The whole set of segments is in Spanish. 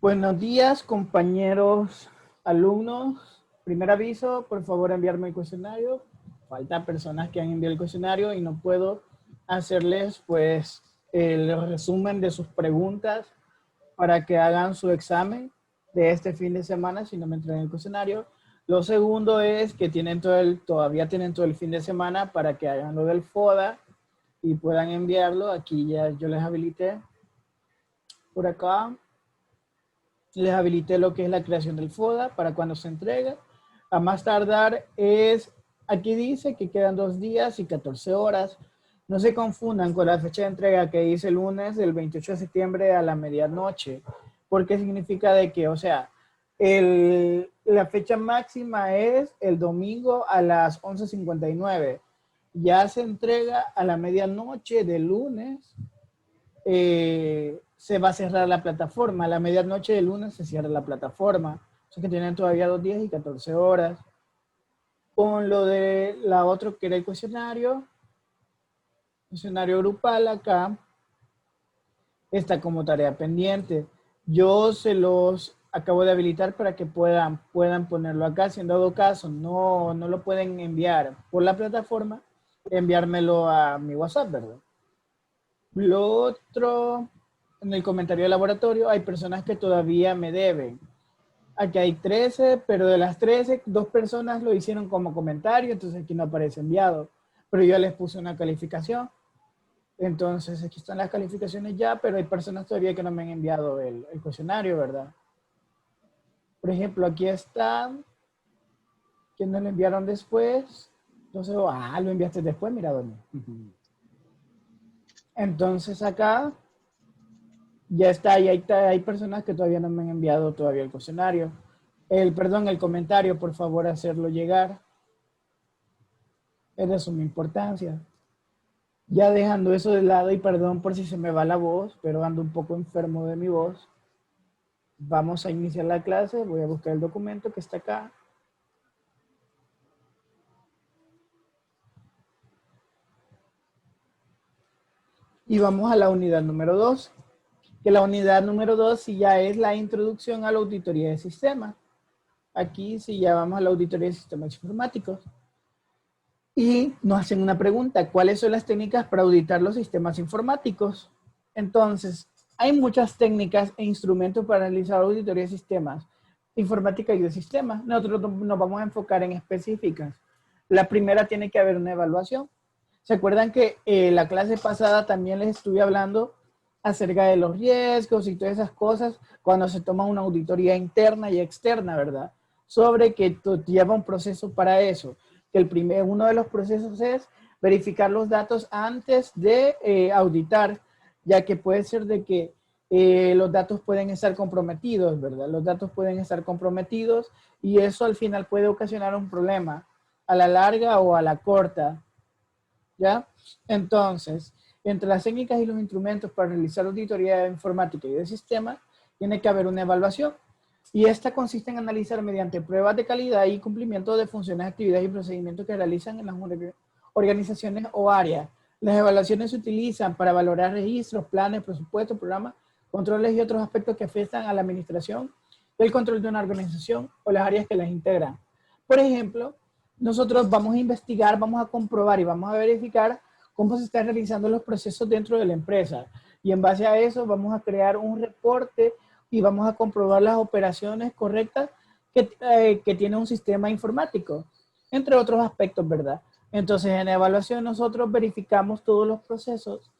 Buenos días, compañeros alumnos. Primer aviso, por favor enviarme el cuestionario. Faltan personas que han enviado el cuestionario y no puedo hacerles pues el resumen de sus preguntas para que hagan su examen de este fin de semana si no me entregan el cuestionario. Lo segundo es que todavía tienen todo el fin de semana para que hagan lo del FODA y puedan enviarlo. Aquí ya yo les habilité por acá. Les habilité lo que es la creación del FODA para cuando se entrega. A más tardar aquí dice que quedan 2 días y 14 horas. No se confundan con la fecha de entrega que dice el lunes del 28 de septiembre a la medianoche, porque significa de que, o sea, la fecha máxima es el domingo a las 11:59. Ya se entrega a la medianoche del lunes, se va a cerrar la plataforma. A la medianoche del lunes se cierra la plataforma. O sea que tienen todavía 2 días y 14 horas. Con lo de la otra que era el cuestionario grupal acá, está como tarea pendiente. Yo se los acabo de habilitar para que puedan ponerlo acá. Si en dado caso no lo pueden enviar por la plataforma, enviármelo a mi WhatsApp, ¿verdad? Lo otro, en el comentario de laboratorio, hay personas que todavía me deben. Aquí hay 13, pero de las 13, 2 personas lo hicieron como comentario, entonces aquí no aparece enviado. Pero yo les puse una calificación. Entonces aquí están las calificaciones ya, pero hay personas todavía que no me han enviado el cuestionario, ¿verdad? Por ejemplo, aquí están, que no lo enviaron después. Entonces, lo enviaste después, mira, Doni. Entonces acá ya está, y hay personas que todavía no me han enviado todavía el cuestionario. El comentario, por favor, hacerlo llegar. Es de suma importancia. Ya dejando eso de lado, y perdón por si se me va la voz, pero ando un poco enfermo de mi voz. Vamos a iniciar la clase. Voy a buscar el documento que está acá. Y vamos a la unidad número 2. Que la unidad número 2 sí ya es la introducción a la auditoría de sistemas. Aquí sí ya vamos a la auditoría de sistemas informáticos. Y nos hacen una pregunta: ¿cuáles son las técnicas para auditar los sistemas informáticos? Entonces, hay muchas técnicas e instrumentos para realizar auditoría de sistemas, informática y de sistemas. Nosotros nos vamos a enfocar en específicas. La primera, tiene que haber una evaluación. ¿Se acuerdan que la clase pasada también les estuve hablando acerca de los riesgos y todas esas cosas cuando se toma una auditoría interna y externa, ¿verdad? Sobre que lleva un proceso para eso. Que uno de los procesos es verificar los datos antes de auditar, ya que puede ser de que los datos pueden estar comprometidos, ¿verdad? Los datos pueden estar comprometidos y eso al final puede ocasionar un problema a la larga o a la corta, ¿ya? Entonces, entre las técnicas y los instrumentos para realizar auditoría de informática y de sistemas, tiene que haber una evaluación. Y esta consiste en analizar mediante pruebas de calidad y cumplimiento de funciones, actividades y procedimientos que realizan en las organizaciones o áreas. Las evaluaciones se utilizan para valorar registros, planes, presupuestos, programas, controles y otros aspectos que afectan a la administración y el control de una organización o las áreas que las integran. Por ejemplo, nosotros vamos a investigar, vamos a comprobar y vamos a verificar cómo se están realizando los procesos dentro de la empresa. Y en base a eso vamos a crear un reporte y vamos a comprobar las operaciones correctas que tiene un sistema informático, entre otros aspectos, ¿verdad? Entonces, en la evaluación nosotros verificamos todos los procesos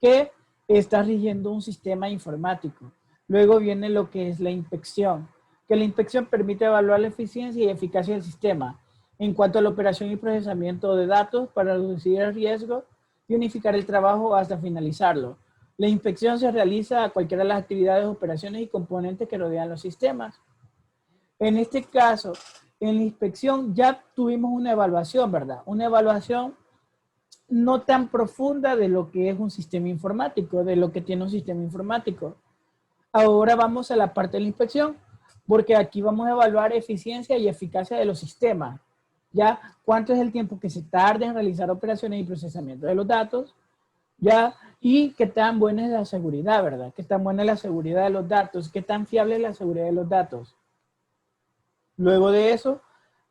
que está rigiendo un sistema informático. Luego viene lo que es la inspección, que la inspección permite evaluar la eficiencia y eficacia del sistema en cuanto a la operación y procesamiento de datos para reducir el riesgo y unificar el trabajo hasta finalizarlo. La inspección se realiza a cualquiera de las actividades, operaciones y componentes que rodean los sistemas. En este caso, en la inspección ya tuvimos una evaluación, ¿verdad? Una evaluación no tan profunda de lo que es un sistema informático, de lo que tiene un sistema informático. Ahora vamos a la parte de la inspección, porque aquí vamos a evaluar eficiencia y eficacia de los sistemas. ¿Ya? ¿Cuánto es el tiempo que se tarda en realizar operaciones y procesamiento de los datos? ¿ya? Y qué tan buena es la seguridad, ¿verdad? Qué tan buena es la seguridad de los datos, qué tan fiable es la seguridad de los datos. Luego de eso,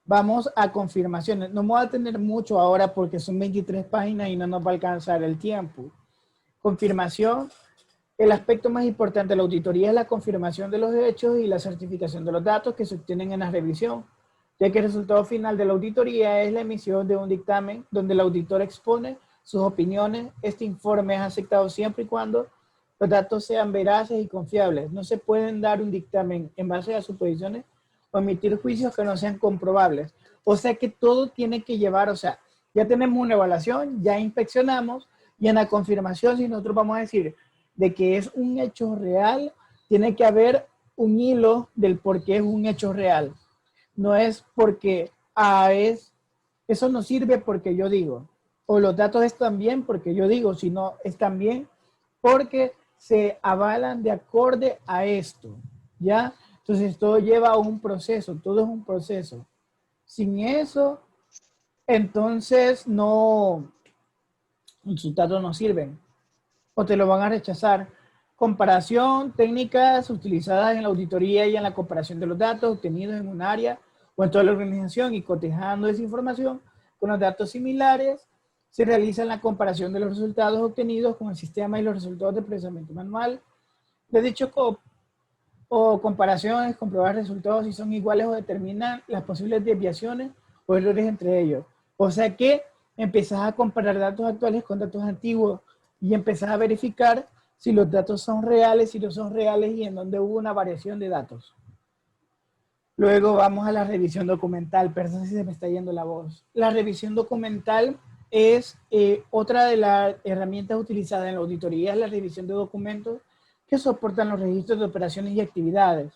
vamos a confirmaciones. No me voy a tener mucho ahora porque son 23 páginas y no nos va a alcanzar el tiempo. Confirmación. El aspecto más importante de la auditoría es la confirmación de los hechos y la certificación de los datos que se obtienen en la revisión, ya que el resultado final de la auditoría es la emisión de un dictamen donde el auditor expone sus opiniones. Este informe es aceptado siempre y cuando los datos sean veraces y confiables. No se pueden dar un dictamen en base a suposiciones o emitir juicios que no sean comprobables. O sea que todo tiene que llevar, o sea, ya tenemos una evaluación, ya inspeccionamos y en la confirmación, si nosotros vamos a decir de que es un hecho real, tiene que haber un hilo del por qué es un hecho real. No es porque eso no sirve porque yo digo, o los datos están bien porque yo digo, sino están bien porque se avalan de acorde a esto, ¿ya? Entonces todo lleva a un proceso, todo es un proceso. Sin eso, entonces no, sus datos no sirven o te lo van a rechazar. Comparación, técnicas utilizadas en la auditoría y en la comparación de los datos obtenidos en un área o en toda la organización y cotejando esa información con los datos similares, se realiza la comparación de los resultados obtenidos con el sistema y los resultados de procesamiento manual de dicho o comparaciones, comprobar resultados si son iguales o determinar las posibles desviaciones o errores entre ellos. O sea que empezás a comparar datos actuales con datos antiguos y empezás a verificar si los datos son reales, si no son reales y en dónde hubo una variación de datos. Luego vamos a la revisión documental, perdón si se me está yendo la voz. La revisión documental es otra de las herramientas utilizadas en la auditoría, es la revisión de documentos que soportan los registros de operaciones y actividades.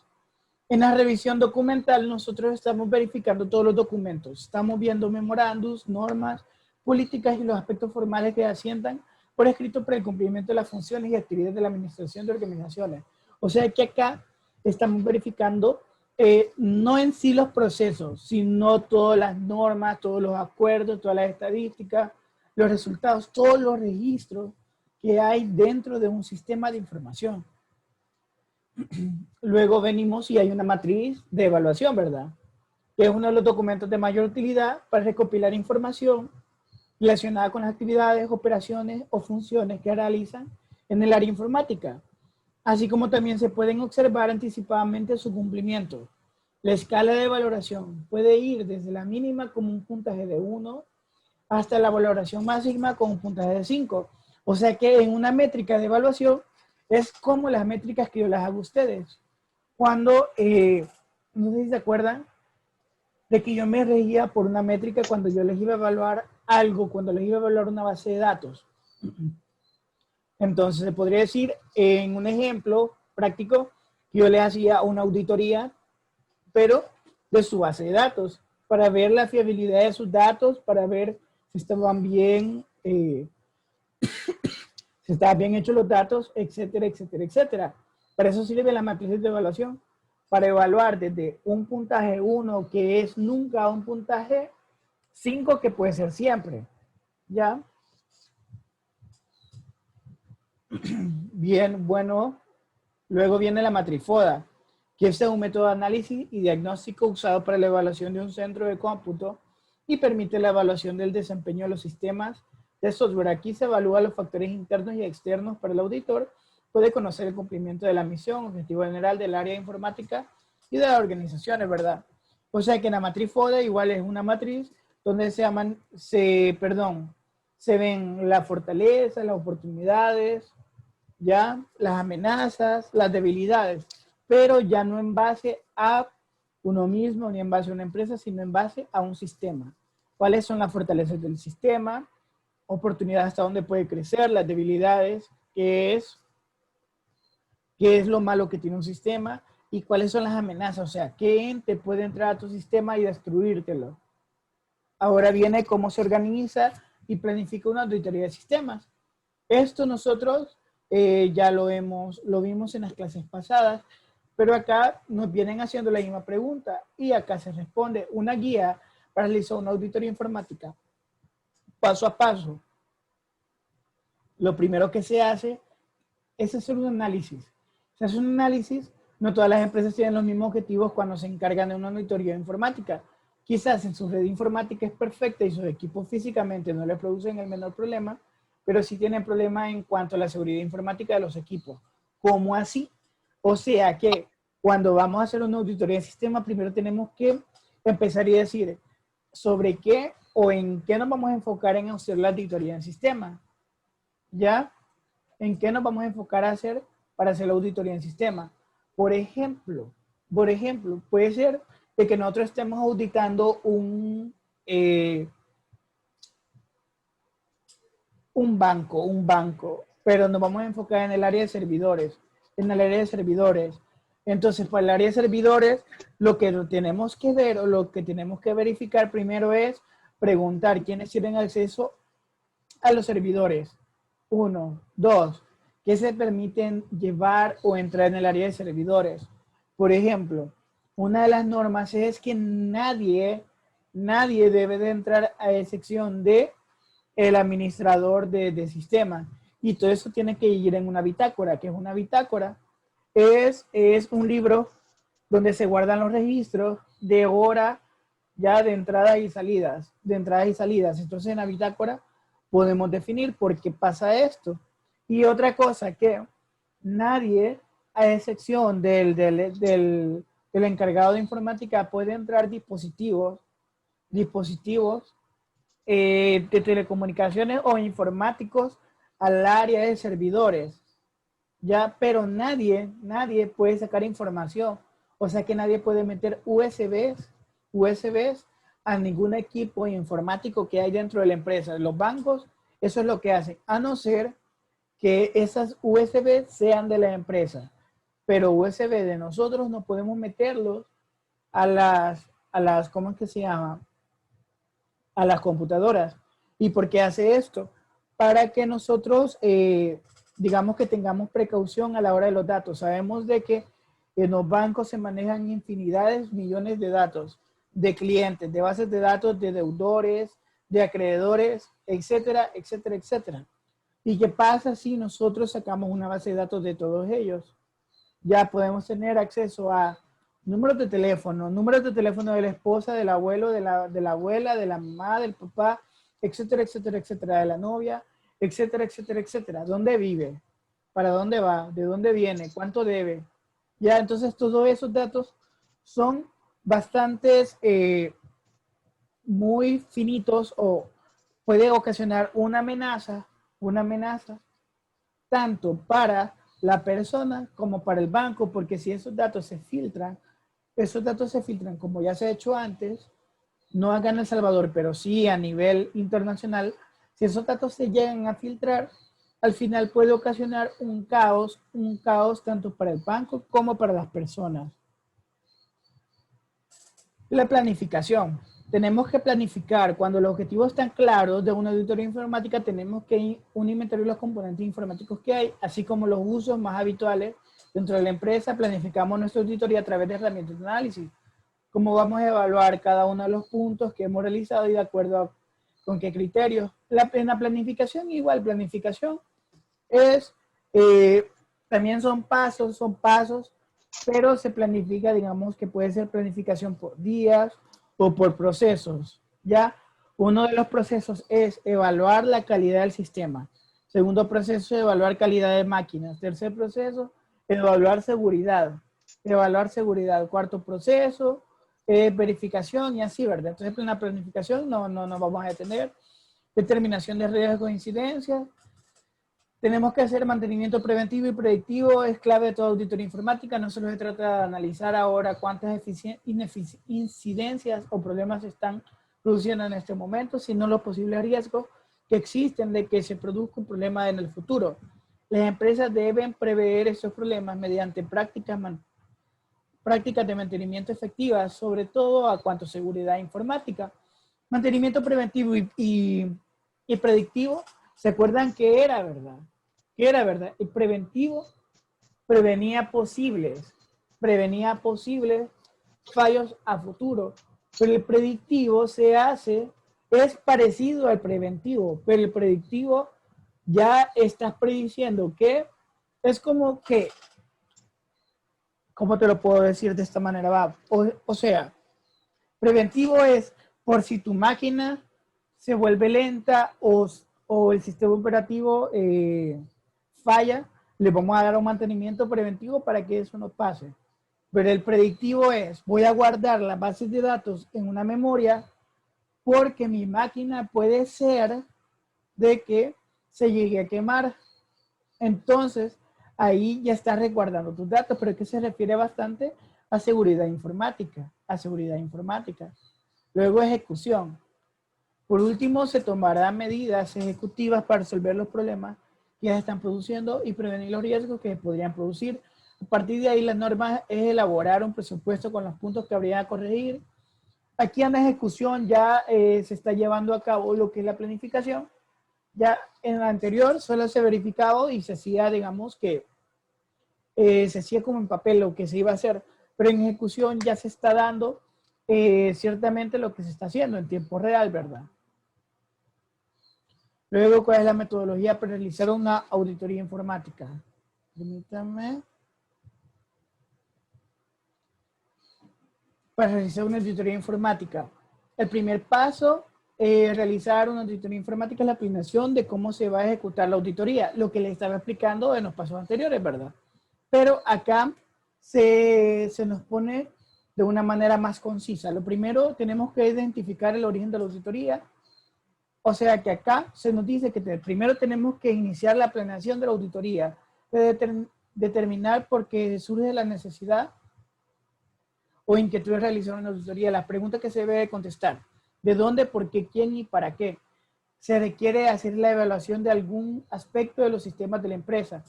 En la revisión documental nosotros estamos verificando todos los documentos, estamos viendo memorandos, normas, políticas y los aspectos formales que asientan por escrito para el cumplimiento de las funciones y actividades de la administración de organizaciones. O sea que acá estamos verificando no en sí los procesos, sino todas las normas, todos los acuerdos, todas las estadísticas, los resultados, todos los registros que hay dentro de un sistema de información. Luego venimos y hay una matriz de evaluación, ¿verdad? Que es uno de los documentos de mayor utilidad para recopilar información relacionada con las actividades, operaciones o funciones que realizan en el área informática, así como también se pueden observar anticipadamente su cumplimiento. La escala de valoración puede ir desde la mínima con un puntaje de 1 hasta la valoración máxima con un puntaje de 5. O sea que en una métrica de evaluación es como las métricas que yo las hago a ustedes. Cuando, no sé si se acuerdan, de que yo me regía por una métrica cuando yo les iba a evaluar algo, cuando les iba a evaluar una base de datos. Entonces, se podría decir, en un ejemplo práctico, que yo les hacía una auditoría, pero de su base de datos, para ver la fiabilidad de sus datos, para ver si estaban bien, si estaban bien hechos los datos, etcétera, etcétera, etcétera. Para eso sirve la matriz de evaluación, para evaluar desde un puntaje 1, que es nunca un puntaje 5, que puede ser siempre. ¿Ya? Bien, bueno. Luego viene la matriz FODA, que es un método de análisis y diagnóstico usado para la evaluación de un centro de cómputo y permite la evaluación del desempeño de los sistemas de software. Aquí se evalúan los factores internos y externos para el auditor. Puede conocer el cumplimiento de la misión, objetivo general del área de informática y de las organizaciones, ¿verdad? O sea que la matriz FODA igual es una matriz donde se ven las fortalezas, las oportunidades, ya las amenazas, las debilidades, pero ya no en base a uno mismo ni en base a una empresa, sino en base a un sistema. ¿Cuáles son las fortalezas del sistema? Oportunidades hasta dónde puede crecer, las debilidades, qué es lo malo que tiene un sistema y cuáles son las amenazas, o sea, qué ente puede entrar a tu sistema y destruírtelo. Ahora viene cómo se organiza y planifica una auditoría de sistemas. Esto nosotros ya lo vimos en las clases pasadas, pero acá nos vienen haciendo la misma pregunta y acá se responde una guía para realizar una auditoría informática paso a paso. lo primero que se hace es hacer un análisis. Se hace un análisis, no todas las empresas tienen los mismos objetivos cuando se encargan de una auditoría informática. Quizás en su red informática es perfecta y sus equipos físicamente no les producen el menor problema, pero sí tienen problemas en cuanto a la seguridad informática de los equipos. ¿Cómo así? O sea que cuando vamos a hacer una auditoría de sistema, primero tenemos que empezar y decir sobre qué o en qué nos vamos a enfocar en hacer la auditoría en sistema. ¿Ya? ¿En qué nos vamos a enfocar a hacer para hacer la auditoría en sistema? Por ejemplo, puede ser de que nosotros estemos auditando un banco, pero nos vamos a enfocar en el área de servidores, Entonces, para el área de servidores, lo que tenemos que ver o lo que tenemos que verificar primero es preguntar quiénes tienen acceso a los servidores. 1, 2, que se permiten llevar o entrar en el área de servidores. Por ejemplo, una de las normas es que nadie debe de entrar a excepción de el administrador de sistema. Y todo eso tiene que ir en una bitácora. ¿Qué es una bitácora? Es un libro donde se guardan los registros de hora ya de entradas y salidas, Entonces en la bitácora podemos definir por qué pasa esto. Y otra cosa que nadie, a excepción del encargado de informática, puede entrar dispositivos de telecomunicaciones o informáticos al área de servidores, ya, pero nadie puede sacar información, o sea que nadie puede meter USBs a ningún equipo informático que hay dentro de la empresa. Los bancos, eso es lo que hacen, a no ser que esas USB sean de la empresa, pero USB de nosotros no podemos meterlos ¿cómo es que se llama? A las computadoras. ¿Y por qué hace esto? Para que nosotros, digamos que tengamos precaución a la hora de los datos. Sabemos de que en los bancos se manejan infinidades, millones de datos, de clientes, de bases de datos, de deudores, de acreedores, etcétera, etcétera, etcétera. ¿Y qué pasa si nosotros sacamos una base de datos de todos ellos? Ya podemos tener acceso a números de teléfono de la esposa, del abuelo, de la abuela, de la mamá, del papá, etcétera, etcétera, etcétera, de la novia, etcétera, etcétera, etcétera. ¿Dónde vive? ¿Para dónde va? ¿De dónde viene? ¿Cuánto debe? Ya, entonces todos esos datos son bastantes, muy finitos o puede ocasionar una amenaza tanto para la persona como para el banco, porque si esos datos se filtran como ya se ha hecho antes, no acá en El Salvador, pero sí a nivel internacional, si esos datos se llegan a filtrar, al final puede ocasionar un caos tanto para el banco como para las personas. La planificación. Tenemos que planificar. Cuando los objetivos están claros de una auditoría informática, tenemos que un inventario de los componentes informáticos que hay, así como los usos más habituales dentro de la empresa. Planificamos nuestra auditoría a través de herramientas de análisis. Cómo vamos a evaluar cada uno de los puntos que hemos realizado y de acuerdo con qué criterios. En la planificación, igual, planificación es, también son pasos, pero se planifica, digamos que puede ser planificación por días o por procesos, ¿ya? Uno de los procesos es evaluar la calidad del sistema. Segundo proceso, evaluar calidad de máquinas. Tercer proceso, evaluar seguridad. Cuarto proceso, verificación y así, ¿verdad? Entonces, en la planificación no vamos a detener. Determinación de riesgos e incidencias. Tenemos que hacer mantenimiento preventivo y predictivo, es clave de toda auditoría informática. No solo se trata de analizar ahora cuántas incidencias o problemas se están produciendo en este momento, sino los posibles riesgos que existen de que se produzca un problema en el futuro. Las empresas deben prever esos problemas mediante prácticas de mantenimiento efectivas, sobre todo a cuanto a seguridad informática. Mantenimiento preventivo y predictivo, ¿se acuerdan que era verdad? El preventivo prevenía posibles fallos a futuro, pero el predictivo es parecido al preventivo, pero el predictivo ya estás prediciendo que es como que, ¿cómo te lo puedo decir de esta manera? Va, o sea, preventivo es por si tu máquina se vuelve lenta o el sistema operativo falla, le vamos a dar un mantenimiento preventivo para que eso no pase. Pero el predictivo es, voy a guardar las bases de datos en una memoria porque mi máquina puede ser de que se llegue a quemar. Entonces, ahí ya estás resguardando tus datos, pero es que se refiere bastante a seguridad informática, Luego, ejecución. Por último, se tomarán medidas ejecutivas para resolver los problemas que ya están produciendo y prevenir los riesgos que podrían producir. A partir de ahí, la norma es elaborar un presupuesto con los puntos que habría que corregir. Aquí en la ejecución ya se está llevando a cabo lo que es la planificación. Ya en la anterior solo se verificaba y se hacía, digamos que se hacía como en papel lo que se iba a hacer, pero en ejecución ya se está dando ciertamente lo que se está haciendo en tiempo real, ¿verdad? Luego, ¿cuál es la metodología para realizar una auditoría informática? Permítanme. Para realizar una auditoría informática. El primer paso es realizar una auditoría informática, es la planeación de cómo se va a ejecutar la auditoría, lo que les estaba explicando en los pasos anteriores, ¿verdad? Pero acá se nos pone de una manera más concisa. Lo primero, tenemos que identificar el origen de la auditoría. O sea que acá se nos dice que primero tenemos que iniciar la planeación de la auditoría, de determinar por qué surge la necesidad o inquietud de realizar una auditoría. La pregunta que se debe contestar: ¿de dónde, por qué, quién y para qué? Se requiere hacer la evaluación de algún aspecto de los sistemas de la empresa.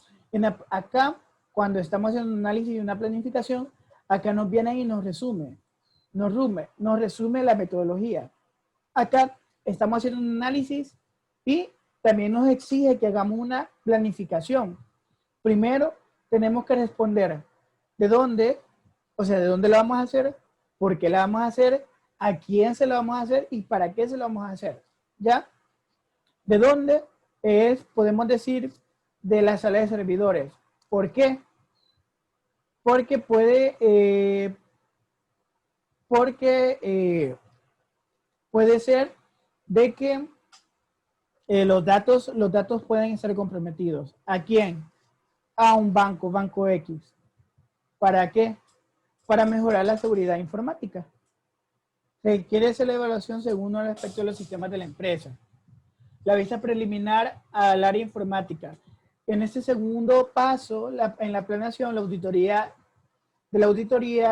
Acá, cuando estamos haciendo un análisis y una planificación, acá nos viene y nos resume la metodología. Acá estamos haciendo un análisis y también nos exige que hagamos una planificación. Primero, tenemos que responder de dónde, o sea, de dónde la vamos a hacer, por qué la vamos a hacer, a quién se la vamos a hacer y para qué se la vamos a hacer. ¿Ya? ¿De dónde? Podemos decir, de la sala de servidores. ¿Por qué? Porque puede ser de que los datos pueden ser comprometidos. ¿A quién? A un banco X. ¿Para qué? Para mejorar la seguridad informática. Requiere hacer la evaluación según el aspecto de los sistemas de la empresa. La vista preliminar al área informática. En este segundo paso, en la planeación, la auditoría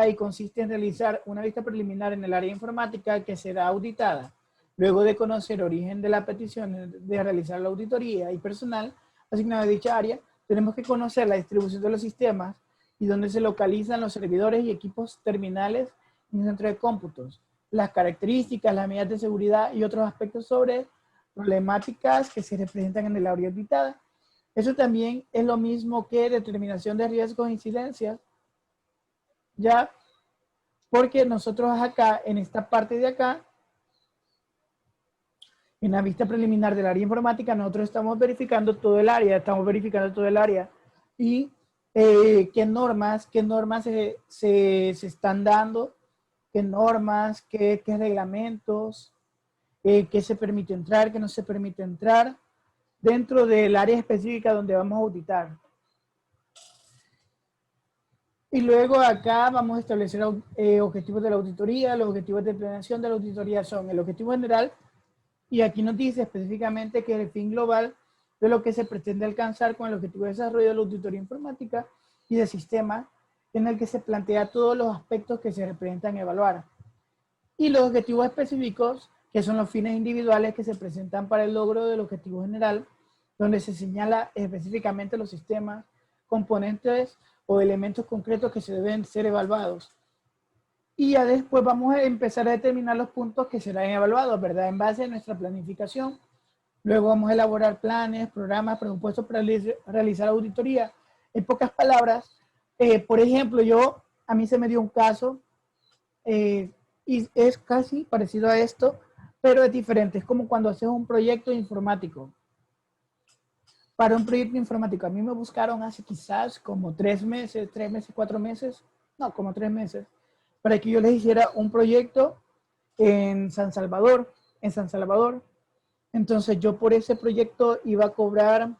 y consiste en realizar una vista preliminar en el área informática que será auditada. Luego de conocer el origen de la petición de realizar la auditoría y personal asignado a dicha área, tenemos que conocer la distribución de los sistemas y dónde se localizan los servidores y equipos terminales en el centro de cómputos, las características, las medidas de seguridad y otros aspectos sobre problemáticas que se representan en el área auditada. Eso también es lo mismo que determinación de riesgos e incidencias, ya, porque nosotros acá, en esta parte de acá, en la vista preliminar del área informática, nosotros estamos verificando todo el área, y qué normas se están dando, qué normas, qué reglamentos, qué se permite entrar, qué no se permite entrar dentro del área específica donde vamos a auditar. Y luego acá vamos a establecer objetivos de la auditoría. Los objetivos de planeación de la auditoría son el objetivo general, y aquí nos dice específicamente que es el fin global de lo que se pretende alcanzar con el objetivo de desarrollo de la auditoría informática y de sistema, en el que se plantea todos los aspectos que se representan evaluar. Y los objetivos específicos, que son los fines individuales que se presentan para el logro del objetivo general, donde se señala específicamente los sistemas, componentes o elementos concretos que se deben ser evaluados. Y ya después vamos a empezar a determinar los puntos que serán evaluados, ¿verdad? En base a nuestra planificación. Luego vamos a elaborar planes, programas, presupuestos para realizar auditoría. En pocas palabras, por ejemplo, a mí se me dio un caso y es casi parecido a esto, pero es diferente. Es como cuando haces un proyecto informático. para un proyecto informático. A mí me buscaron hace quizás como 4 meses, no, como 3 meses, para que yo les hiciera un proyecto en San Salvador, Entonces yo por ese proyecto iba a cobrar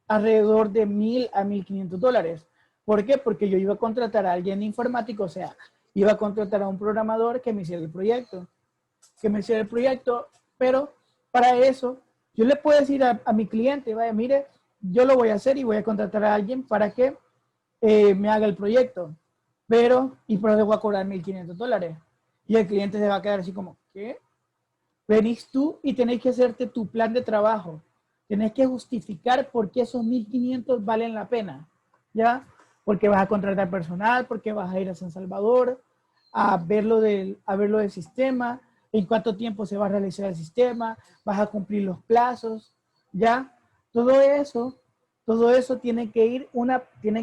alrededor de $1,000 a $1,500. ¿Por qué? Porque yo iba a contratar a alguien informático, o sea, iba a contratar a un programador que me hiciera el proyecto, pero para eso yo le puedo decir a mi cliente, vaya, mire, yo lo voy a hacer y voy a contratar a alguien para que me haga el proyecto, y por eso le voy a cobrar $1,500. Y el cliente se va a quedar así como, ¿qué? Venís tú y tenés que hacerte tu plan de trabajo. Tenés que justificar por qué esos 1,500 valen la pena, ¿ya? Porque vas a contratar personal, porque vas a ir a San Salvador a verlo del sistema, en cuánto tiempo se va a realizar el sistema, vas a cumplir los plazos, ¿ya? Todo eso tiene que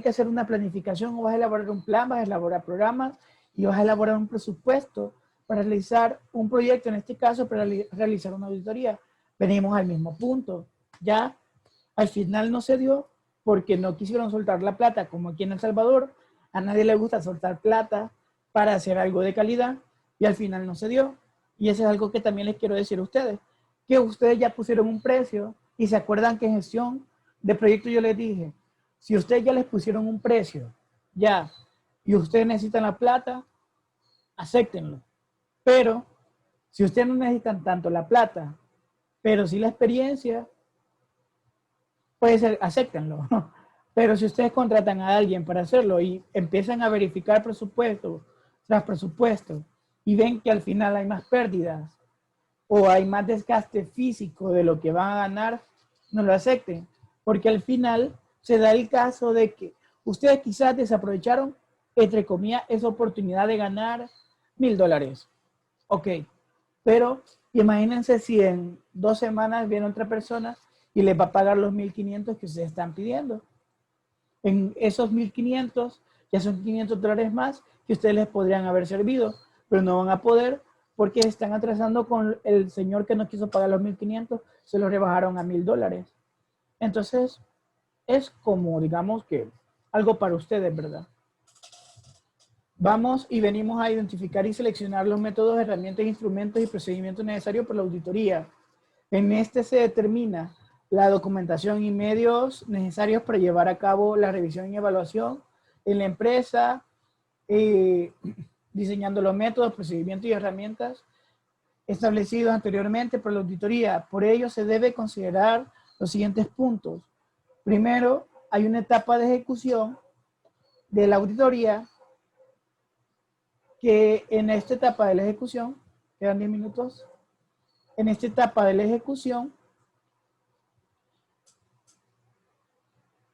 hacer una planificación, o vas a elaborar un plan, vas a elaborar programas y vas a elaborar un presupuesto para realizar un proyecto, en este caso para realizar una auditoría. Venimos al mismo punto, ¿ya? Al final no se dio porque no quisieron soltar la plata, como aquí en El Salvador, a nadie le gusta soltar plata para hacer algo de calidad, y al final no se dio. Y eso es algo que también les quiero decir a ustedes, que ustedes ya pusieron un precio, y se acuerdan que en gestión de proyecto yo les dije, si ustedes ya les pusieron un precio, ya, y ustedes necesitan la plata, acéptenlo. Pero si ustedes no necesitan tanto la plata, pero sí la experiencia, puede ser, acéptenlo. Pero si ustedes contratan a alguien para hacerlo y empiezan a verificar presupuesto tras presupuesto y ven que al final hay más pérdidas o hay más desgaste físico de lo que van a ganar, no lo acepten. Porque al final se da el caso de que ustedes quizás desaprovecharon, entre comillas, esa oportunidad de ganar $1,000. Ok, pero imagínense si en 2 semanas viene otra persona y les va a pagar los 1,500 que ustedes están pidiendo. En esos 1,500 ya son $500 más que ustedes les podrían haber servido, pero no van a poder porque están atrasando con el señor que no quiso pagar los 1,500, se lo rebajaron a $1,000. Entonces, es como, digamos que, algo para ustedes, ¿verdad? Vamos y venimos a identificar y seleccionar los métodos, herramientas, instrumentos y procedimientos necesarios para la auditoría. En este se determina la documentación y medios necesarios para llevar a cabo la revisión y evaluación en la empresa, diseñando los métodos, procedimientos y herramientas establecidos anteriormente por la auditoría. Por ello se debe considerar los siguientes puntos. Primero, hay una etapa de ejecución de la auditoría que en esta etapa de la ejecución, quedan 10 minutos, en esta etapa de la ejecución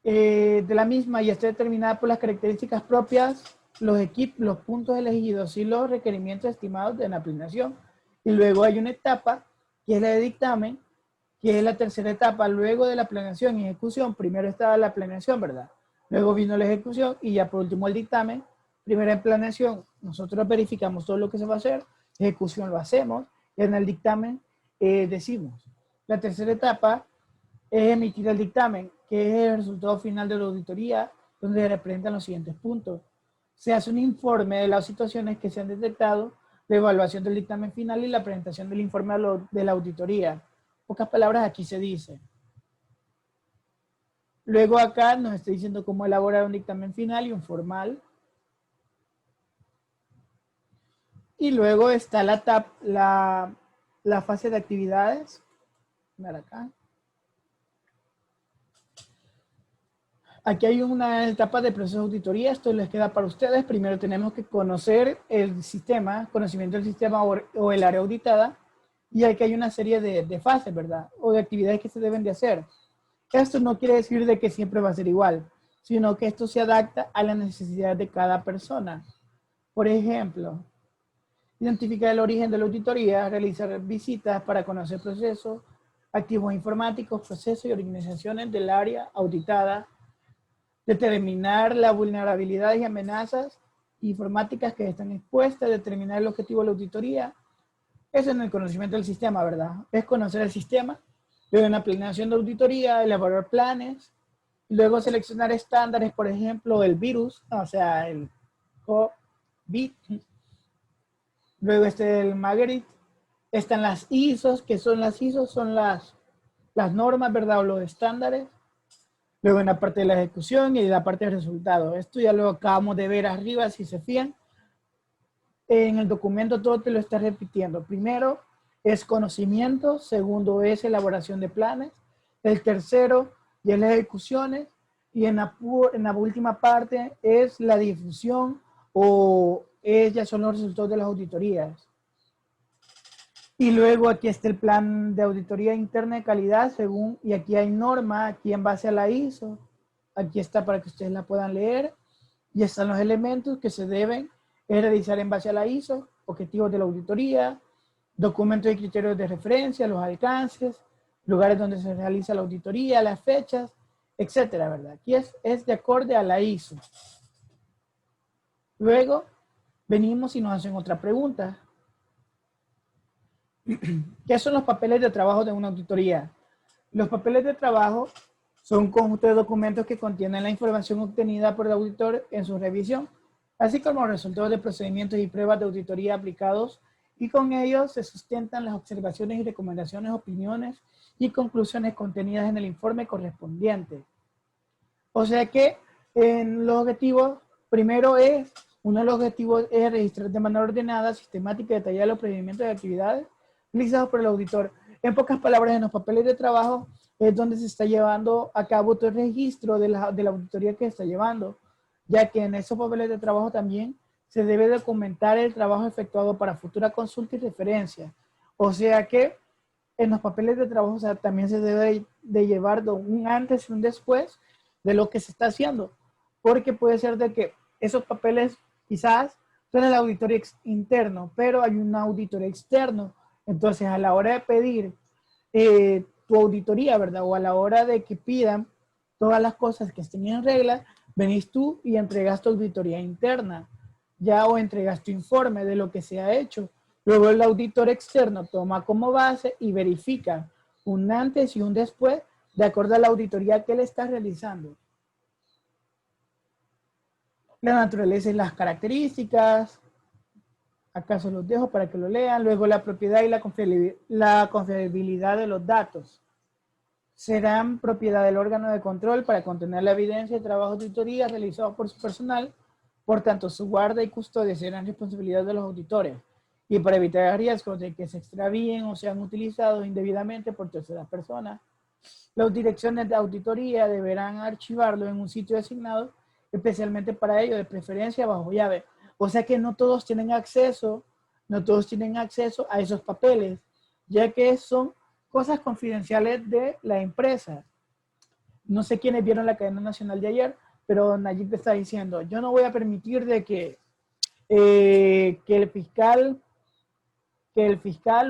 de la misma ya está determinada por las características propias, los puntos elegidos y los requerimientos estimados de la planeación. Y luego hay una etapa que es la de dictamen, que es la tercera etapa luego de la planeación y ejecución. Primero estaba la planeación, ¿verdad? Luego vino la ejecución y ya por último el dictamen. Primero en planeación, nosotros verificamos todo lo que se va a hacer, ejecución lo hacemos, y en el dictamen decimos. La tercera etapa es emitir el dictamen, que es el resultado final de la auditoría, donde se representan los siguientes puntos. Se hace un informe de las situaciones que se han detectado, la evaluación del dictamen final y la presentación del informe de la auditoría. En pocas palabras, aquí se dice. Luego acá nos está diciendo cómo elaborar un dictamen final y un formal. Y luego está la fase de actividades. Mira acá. Aquí hay una etapa de proceso de auditoría, esto les queda para ustedes. Primero tenemos que conocer el sistema, conocimiento del sistema o el área auditada, y aquí hay una serie de fases, ¿verdad? O de actividades que se deben de hacer. Esto no quiere decir de que siempre va a ser igual, sino que esto se adapta a las necesidades de cada persona. Por ejemplo, identificar el origen de la auditoría, realizar visitas para conocer procesos, activos informáticos, procesos y organizaciones del área auditada, determinar las vulnerabilidades y amenazas informáticas que están expuestas, determinar el objetivo de la auditoría. Eso es en el conocimiento del sistema, ¿verdad? Es conocer el sistema Luego en la planeación de auditoría, elaborar planes. Luego seleccionar estándares, por ejemplo, el virus, o sea, el COVID. Luego el Margaret. Están las ISOs, que son las ISOs, son las normas, ¿verdad? O los estándares. Luego en la parte de la ejecución y la parte de resultados. Esto ya lo acabamos de ver arriba, si se fían. En el documento todo te lo está repitiendo. Primero es conocimiento, segundo es elaboración de planes, el tercero ya es las ejecuciones y en la última parte es la difusión o ya son los resultados de las auditorías. Y luego aquí está el plan de auditoría interna de calidad según, y aquí hay norma, aquí en base a la ISO, aquí está para que ustedes la puedan leer, y están los elementos que se deben realizar en base a la ISO, objetivos de la auditoría, documentos y criterios de referencia, los alcances, lugares donde se realiza la auditoría, las fechas, etcétera, ¿verdad? Aquí es de acorde a la ISO. Luego, venimos y nos hacen otra pregunta. ¿Qué son los papeles de trabajo de una auditoría? Los papeles de trabajo son un conjunto de documentos que contienen la información obtenida por el auditor en su revisión, así como los resultados de procedimientos y pruebas de auditoría aplicados, y con ellos se sustentan las observaciones y recomendaciones, opiniones y conclusiones contenidas en el informe correspondiente. O sea que en los objetivos, uno de los objetivos es registrar de manera ordenada, sistemática y detallada los procedimientos de actividades realizados por el auditor. En pocas palabras, en los papeles de trabajo es donde se está llevando a cabo todo el registro de la auditoría que se está llevando, ya que en esos papeles de trabajo también se debe documentar el trabajo efectuado para futura consulta y referencia. O sea que en los papeles de trabajo, o sea, también se debe de llevar un antes y un después de lo que se está haciendo, porque puede ser de que esos papeles quizás son el auditorio interno, pero hay un auditorio externo. Entonces, a la hora de pedir tu auditoría, ¿verdad? O a la hora de que pidan todas las cosas que estén en regla, venís tú y entregas tu auditoría interna, ya, o entregas tu informe de lo que se ha hecho. Luego el auditor externo toma como base y verifica un antes y un después de acuerdo a la auditoría que él está realizando. La naturaleza y las características, acaso los dejo para que lo lean. Luego la propiedad y la confiabilidad de los datos. Serán propiedad del órgano de control para contener la evidencia de trabajo de auditoría realizado por su personal. Por tanto, su guarda y custodia serán responsabilidad de los auditores. Y para evitar riesgos de que se extravíen o sean utilizados indebidamente por terceras personas, las direcciones de auditoría deberán archivarlo en un sitio designado especialmente para ello, de preferencia bajo llave. O sea que no todos tienen acceso a esos papeles, ya que son cosas confidenciales de la empresa. No sé quiénes vieron la cadena nacional de ayer, pero Nayib está diciendo, yo no voy a permitir de que el fiscal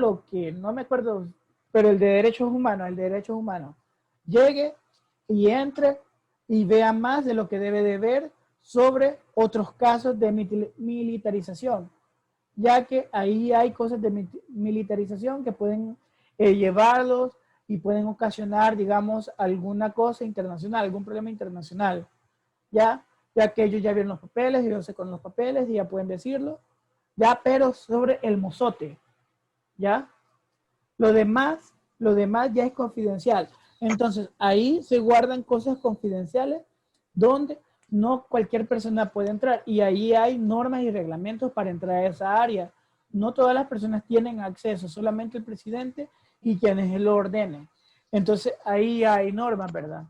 o que no me acuerdo, pero el de derechos humanos, llegue y entre y vea más de lo que debe de ver sobre otros casos de militarización, ya que ahí hay cosas de militarización que pueden llevarlos y pueden ocasionar, digamos, alguna cosa internacional, algún problema internacional, ya que ellos ya vieron los papeles, ellos se conocen los papeles y ya pueden decirlo, ya, pero sobre el mozote, ¿ya? Lo demás ya es confidencial. Entonces, ahí se guardan cosas confidenciales donde no cualquier persona puede entrar. Y ahí hay normas y reglamentos para entrar a esa área. No todas las personas tienen acceso, solamente el presidente y quienes él lo ordene. Entonces, ahí hay normas, ¿verdad?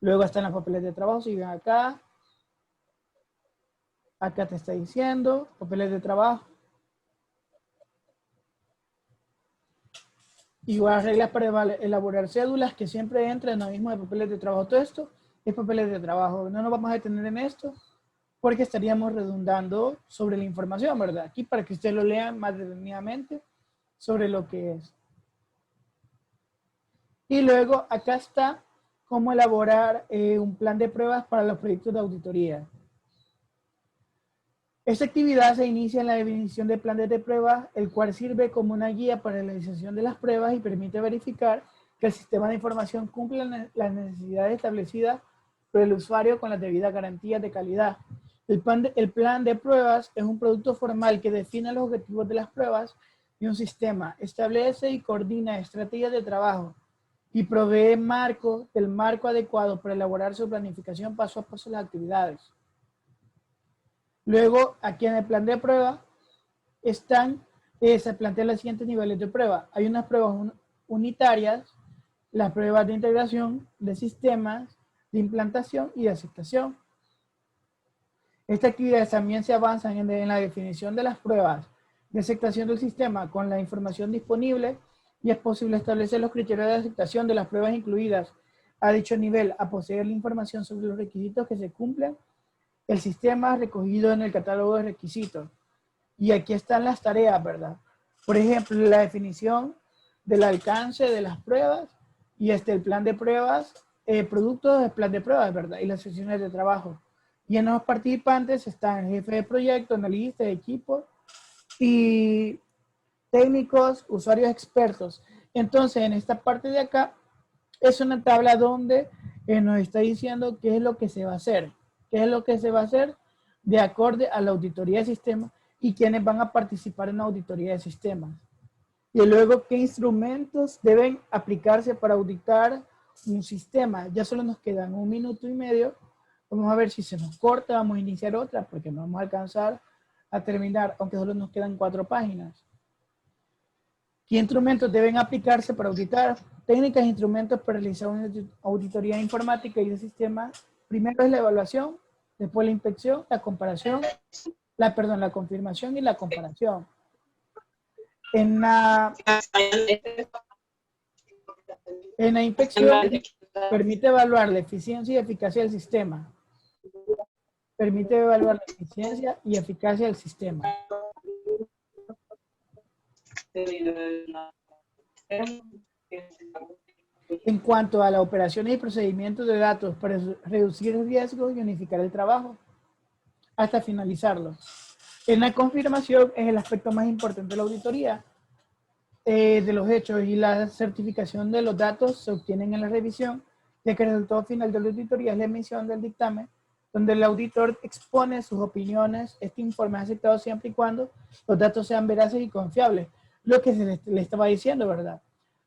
Luego están los papeles de trabajo, siguen acá. Acá te está diciendo, papeles de trabajo. Igual reglas para elaborar cédulas que siempre entran en lo mismo de papeles de trabajo. Todo esto es papeles de trabajo. No nos vamos a detener en esto porque estaríamos redundando sobre la información, ¿verdad? Aquí para que ustedes lo lean más detenidamente sobre lo que es. Y luego acá está cómo elaborar un plan de pruebas para los proyectos de auditoría. Esta actividad se inicia en la definición de planes de pruebas, el cual sirve como una guía para la realización de las pruebas y permite verificar que el sistema de información cumple las necesidades establecidas por el usuario con las debidas garantías de calidad. El plan de pruebas es un producto formal que define los objetivos de las pruebas y un sistema. Establece y coordina estrategias de trabajo y provee el marco adecuado para elaborar su planificación paso a paso de las actividades. Luego, aquí en el plan de prueba se plantean los siguientes niveles de prueba. Hay unas pruebas unitarias, las pruebas de integración, de sistemas, de implantación y de aceptación. Estas actividades también se avanzan en la definición de las pruebas de aceptación del sistema con la información disponible y es posible establecer los criterios de aceptación de las pruebas incluidas a dicho nivel, a poseer la información sobre los requisitos que se cumplen, el sistema recogido en el catálogo de requisitos. Y aquí están las tareas, ¿verdad? Por ejemplo, la definición del alcance de las pruebas y el plan de pruebas, productos del plan de pruebas, ¿verdad? Y las sesiones de trabajo. Y en los participantes están el jefe de proyecto, analista de equipo y técnicos, usuarios expertos. Entonces, en esta parte de acá, es una tabla donde nos está diciendo qué es lo que se va a hacer. ¿Qué es lo que se va a hacer? De acuerdo a la auditoría de sistemas y quiénes van a participar en la auditoría de sistemas. Y luego, ¿qué instrumentos deben aplicarse para auditar un sistema? Ya solo nos quedan 1 minuto y medio. Vamos a ver si se nos corta, vamos a iniciar otra porque no vamos a alcanzar a terminar, aunque solo nos quedan 4 páginas. ¿Qué instrumentos deben aplicarse para auditar? Técnicas e instrumentos para realizar una auditoría informática y de sistemas. Primero es la evaluación, después la inspección, la comparación, la confirmación y la comparación. En la inspección permite evaluar la eficiencia y eficacia del sistema. Permite evaluar la eficiencia y eficacia del sistema. En cuanto a las operaciones y procedimientos de datos para reducir riesgos y unificar el trabajo hasta finalizarlo. En la confirmación es el aspecto más importante de la auditoría de los hechos y la certificación de los datos se obtienen en la revisión, ya que el resultado final de la auditoría es la emisión del dictamen, donde el auditor expone sus opiniones. Este informe es aceptado siempre y cuando los datos sean veraces y confiables. Lo que le estaba diciendo, ¿verdad?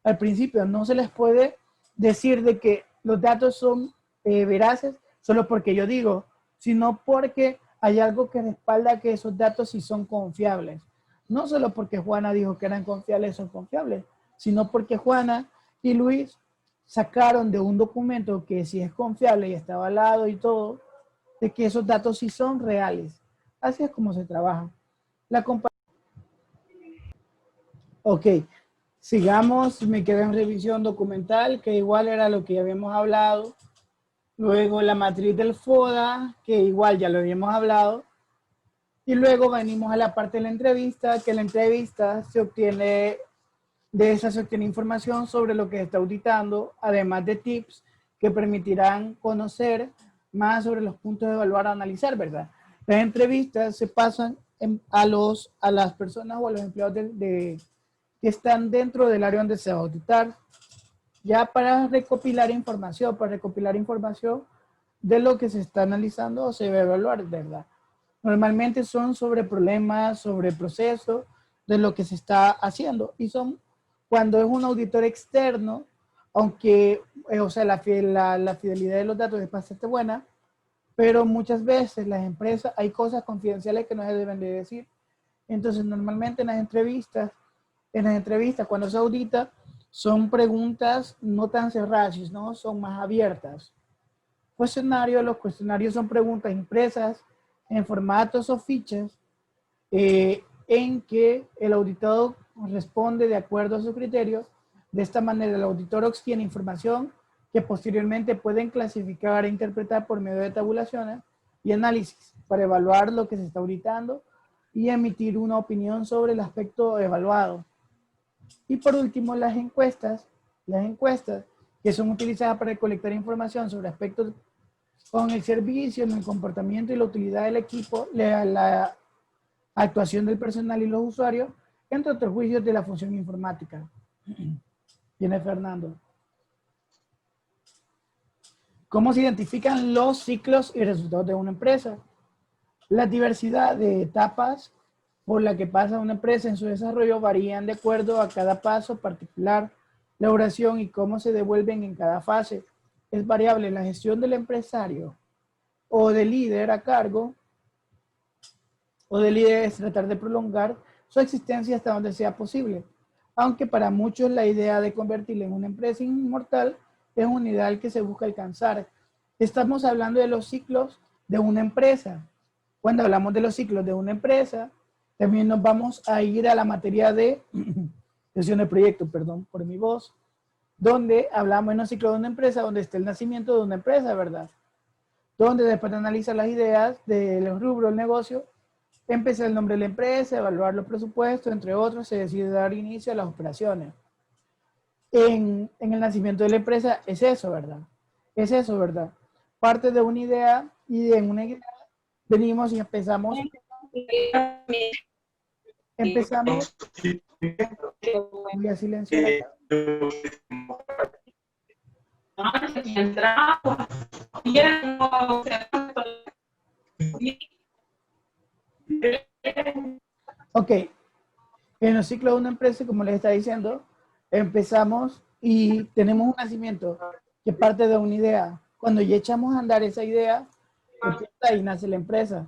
Al principio no se les puede decir de que los datos son veraces solo porque yo digo, sino porque hay algo que respalda que esos datos sí son confiables. No solo porque Juana dijo que eran confiables, son confiables, sino porque Juana y Luis sacaron de un documento que sí es confiable y está avalado y todo, de que esos datos sí son reales. Así es como se trabaja. Ok, sigamos, me quedé en revisión documental, que igual era lo que ya habíamos hablado. Luego la matriz del FODA, que igual ya lo habíamos hablado. Y luego venimos a la parte de la entrevista, que la entrevista se obtiene, de esa se obtiene información sobre lo que se está auditando, además de tips que permitirán conocer más sobre los puntos de evaluar o analizar, ¿verdad? Las entrevistas se pasan a las personas o a los empleados que están dentro del área donde se va a auditar, ya para recopilar información de lo que se está analizando o se va a evaluar, ¿verdad? Normalmente son sobre problemas, sobre procesos de lo que se está haciendo. Y son cuando es un auditor externo, aunque, o sea, la fidelidad de los datos es bastante buena, pero muchas veces las empresas, hay cosas confidenciales que no se deben de decir. Entonces, normalmente en las entrevistas, cuando se audita, son preguntas no tan cerradas, ¿no? Son más abiertas. Los cuestionarios son preguntas impresas en formatos o fichas en que el auditado responde de acuerdo a su criterio. De esta manera, el auditor obtiene información que posteriormente pueden clasificar e interpretar por medio de tabulaciones y análisis para evaluar lo que se está auditando y emitir una opinión sobre el aspecto evaluado. Y por último, las encuestas que son utilizadas para recolectar información sobre aspectos con el servicio, en el comportamiento y la utilidad del equipo, actuación del personal y los usuarios, entre otros juicios de la función informática. Viene Fernando. ¿Cómo se identifican los ciclos y resultados de una empresa? La diversidad de etapas por la que pasa una empresa en su desarrollo varían de acuerdo a cada paso particular. La duración y cómo se devuelven en cada fase es variable. La gestión del empresario o del líder a cargo o del líder es tratar de prolongar su existencia hasta donde sea posible. Aunque para muchos la idea de convertirla en una empresa inmortal es un ideal que se busca alcanzar. Estamos hablando de los ciclos de una empresa. Cuando hablamos de los ciclos de una empresa, también nos vamos a ir a la materia de gestión de proyecto, perdón por mi voz, donde hablamos en un ciclo de una empresa, donde está el nacimiento de una empresa, ¿verdad? Donde después de analizar las ideas de los rubros del negocio, empezar el nombre de la empresa, evaluar los presupuestos, entre otros, se decide dar inicio a las operaciones. En el nacimiento de la empresa es eso, ¿verdad? Es eso, ¿verdad? Parte de una idea y de una idea venimos y empezamos. Voy a silenciar acá. Ok, en el ciclo de una empresa, como les está diciendo, empezamos y tenemos un nacimiento que parte de una idea. Cuando ya echamos a andar esa idea, ahí nace la empresa.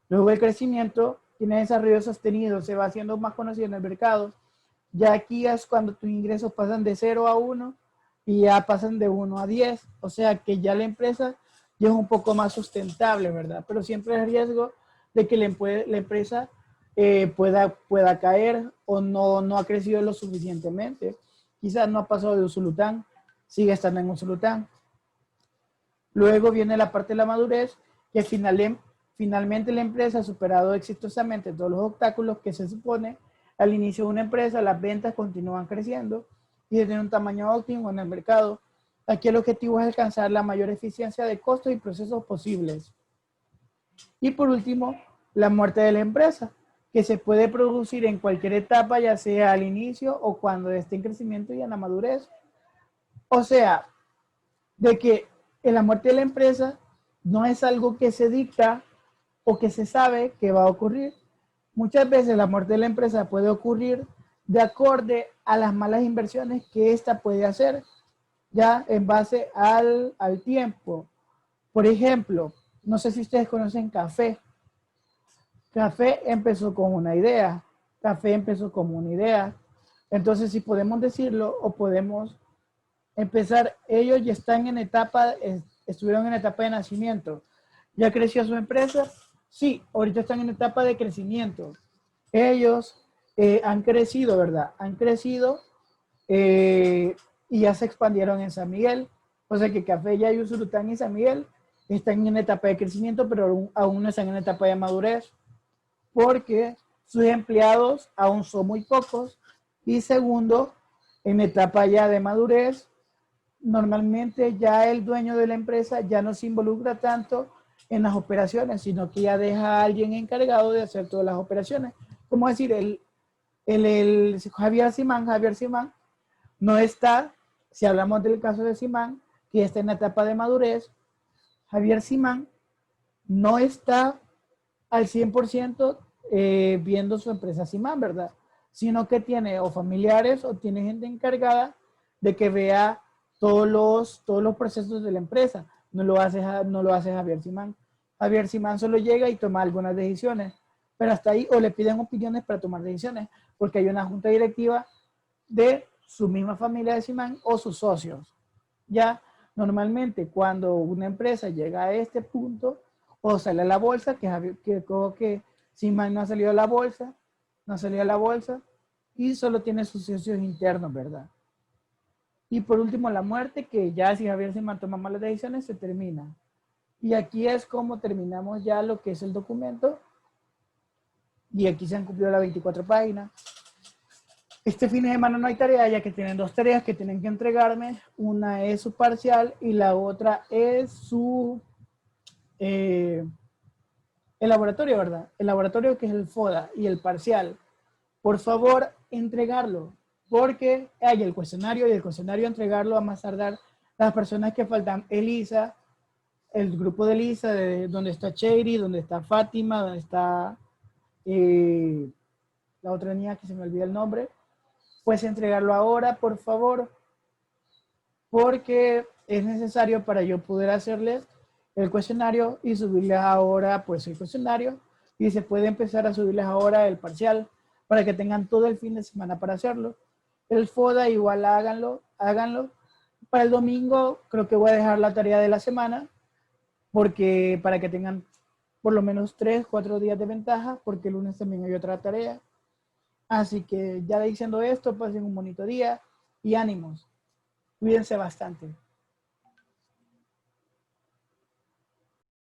Luego el crecimiento tiene desarrollo sostenido, se va haciendo más conocido en el mercado. Ya aquí es cuando tus ingresos pasan de 0 a 1 y ya pasan de 1 a 10. O sea que ya la empresa ya es un poco más sustentable, ¿verdad? Pero siempre hay riesgo de que la empresa pueda caer o no ha crecido lo suficientemente. Quizás no ha pasado de Usulután, sigue estando en Usulután. Luego viene la parte de la madurez, que finalmente la empresa ha superado exitosamente todos los obstáculos que se supone al inicio de una empresa, las ventas continúan creciendo y tienen un tamaño óptimo en el mercado. Aquí el objetivo es alcanzar la mayor eficiencia de costos y procesos posibles. Y por último, la muerte de la empresa, que se puede producir en cualquier etapa, ya sea al inicio o cuando esté en crecimiento y en la madurez. O sea, de que en la muerte de la empresa no es algo que se dicta o que se sabe que va a ocurrir. Muchas veces la muerte de la empresa puede ocurrir de acorde a las malas inversiones que ésta puede hacer, ya en base al tiempo. Por ejemplo, no sé si ustedes conocen Café. Café empezó con una idea. Café empezó como una idea. Entonces, si podemos decirlo o podemos empezar, ellos ya están en etapa, estuvieron en etapa de nacimiento. ¿Ya creció su empresa? Sí, ahorita están en etapa de crecimiento. Ellos han crecido, ¿verdad? Han crecido y ya se expandieron en San Miguel. O sea que Café ya y Usulután y San Miguel están en etapa de crecimiento, pero aún no están en etapa de madurez, porque sus empleados aún son muy pocos. Y segundo, en etapa ya de madurez, normalmente ya el dueño de la empresa ya no se involucra tanto en las operaciones, sino que ya deja a alguien encargado de hacer todas las operaciones. Como decir, el Javier Simán no está, si hablamos del caso de Simán, que está en la etapa de madurez, Javier Simán no está al 100% viendo su empresa Simán, ¿verdad? Sino que tiene o familiares o tiene gente encargada de que vea todos los procesos de la empresa. No lo hace Javier Simán. Javier Simán solo llega y toma algunas decisiones, pero hasta ahí, o le piden opiniones para tomar decisiones, porque hay una junta directiva de su misma familia de Simán o sus socios. Ya normalmente cuando una empresa llega a este punto, o sale a la bolsa, que Simán no ha salido a la bolsa, y solo tiene sus socios internos, ¿verdad? Y por último, la muerte, que ya si Javier Simán toma malas decisiones, se termina. Y aquí es como terminamos ya lo que es el documento. Y aquí se han cumplido las 24 páginas. Este fin de semana no hay tarea, ya que tienen dos tareas que tienen que entregarme. Una es su parcial y la otra es su El laboratorio, ¿verdad? El laboratorio que es el FODA y el parcial. Por favor, entregarlo, porque hay el cuestionario y el cuestionario entregarlo a más tardar las personas que faltan. Elisa, el grupo de Elisa, de donde está Cheiri, donde está Fátima, donde está la otra niña que se me olvida el nombre, pues entregarlo ahora, por favor, porque es necesario para yo poder hacerles el cuestionario y subirles ahora pues el cuestionario y se puede empezar a subirles ahora el parcial para que tengan todo el fin de semana para hacerlo. El FODA igual háganlo. Para el domingo creo que voy a dejar la tarea de la semana porque para que tengan por lo menos 3, 4 días de ventaja porque el lunes también hay otra tarea. Así que ya diciendo esto, pasen un bonito día y ánimos. Cuídense bastante.